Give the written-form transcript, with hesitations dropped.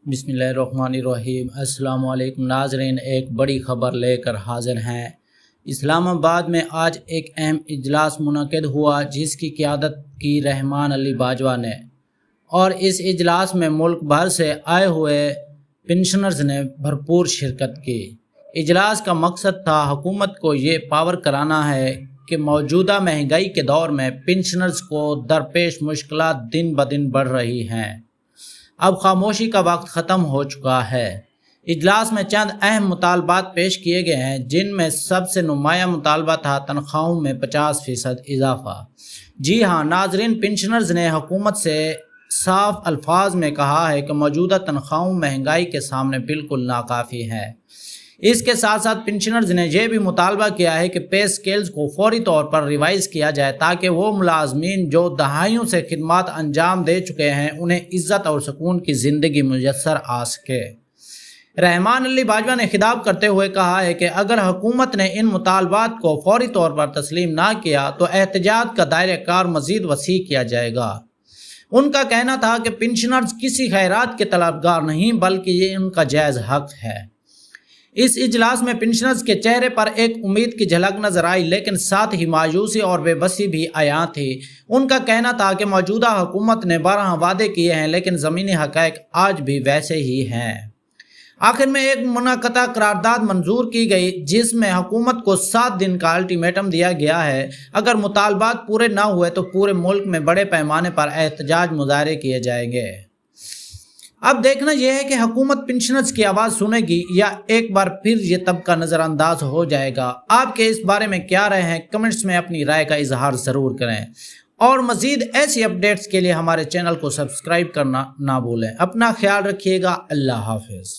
बिस्मिल्लाहिर्रहमानिर्रहीम। अस्सलाम वालेकुम नाज़रीन, एक बड़ी ख़बर लेकर हाज़िर हैं। इस्लामाबाद में आज एक अहम इजलास मुनक़िद हुआ जिसकी क़ियादत की रहमान अली बाजवा ने, और इस इजलास में मुल्क भर से आए हुए पेंशनर्स ने भरपूर शिरकत की। इजलास का मकसद था हुकूमत को ये पावर कराना है कि मौजूदा महंगाई के दौर में पेंशनर्स को दरपेश मुश्किलात दिन ब दिन बढ़ रही हैं। अब खामोशी का वक्त ख़त्म हो चुका है। इजलास में चंद अहम मुतालबात पेश किए गए हैं, जिनमें सबसे नुमाया मुतालबा था तनख्वाहों में 50% इजाफा। जी हाँ नाजरीन, पेंशनर्स ने हुकूमत से साफ अल्फाज में कहा है कि मौजूदा तनख्वाहों महंगाई के सामने बिल्कुल नाकाफ़ी है। इसके साथ साथ पेंशनर्स ने यह भी मुतालबा किया है कि पे स्केल्स को फौरी तौर पर रिवाइज़ किया जाए ताकि वो मुलाजमीन जो दहाइयों से खिदमत अंजाम दे चुके हैं उन्हें इज़्ज़त और सुकून की ज़िंदगी मुयस्सर आ सके। रहमान अली बाजवा ने खिताब करते हुए कहा है कि अगर हुकूमत ने इन मुतालबात को फौरी तौर पर तस्लीम ना किया तो एहतजाज का दायरा कार मज़ीद वसी किया जाएगा। उनका कहना था कि पेंशनर्स किसी खैरात के तलबगार नहीं बल्कि ये उनका जायज़ हक है। इस इजलास में पेंशनर्स के चेहरे पर एक उम्मीद की झलक नजर आई, लेकिन साथ ही मायूसी और बेबसी भी आया थी। उनका कहना था कि मौजूदा हुकूमत ने 12 वादे किए हैं लेकिन ज़मीनी हक़ाइक़ आज भी वैसे ही हैं। आखिर में एक मुनाक़दा करारदाद मंजूर की गई जिसमें हुकूमत को 7 दिन का अल्टीमेटम दिया गया है। अगर मुतालबात पूरे ना हुए तो पूरे मुल्क में बड़े पैमाने पर एहतजाज मुजाहरे किए जाएंगे। अब देखना यह है कि हुकूमत पेंशनर्स की आवाज़ सुनेगी या एक बार फिर ये तबका नज़रअंदाज हो जाएगा। आपके इस बारे में क्या राय है? कमेंट्स में अपनी राय का इजहार ज़रूर करें और मज़ीद ऐसी अपडेट्स के लिए हमारे चैनल को सब्सक्राइब करना ना भूलें। अपना ख्याल रखिएगा। अल्लाह हाफ़िज़।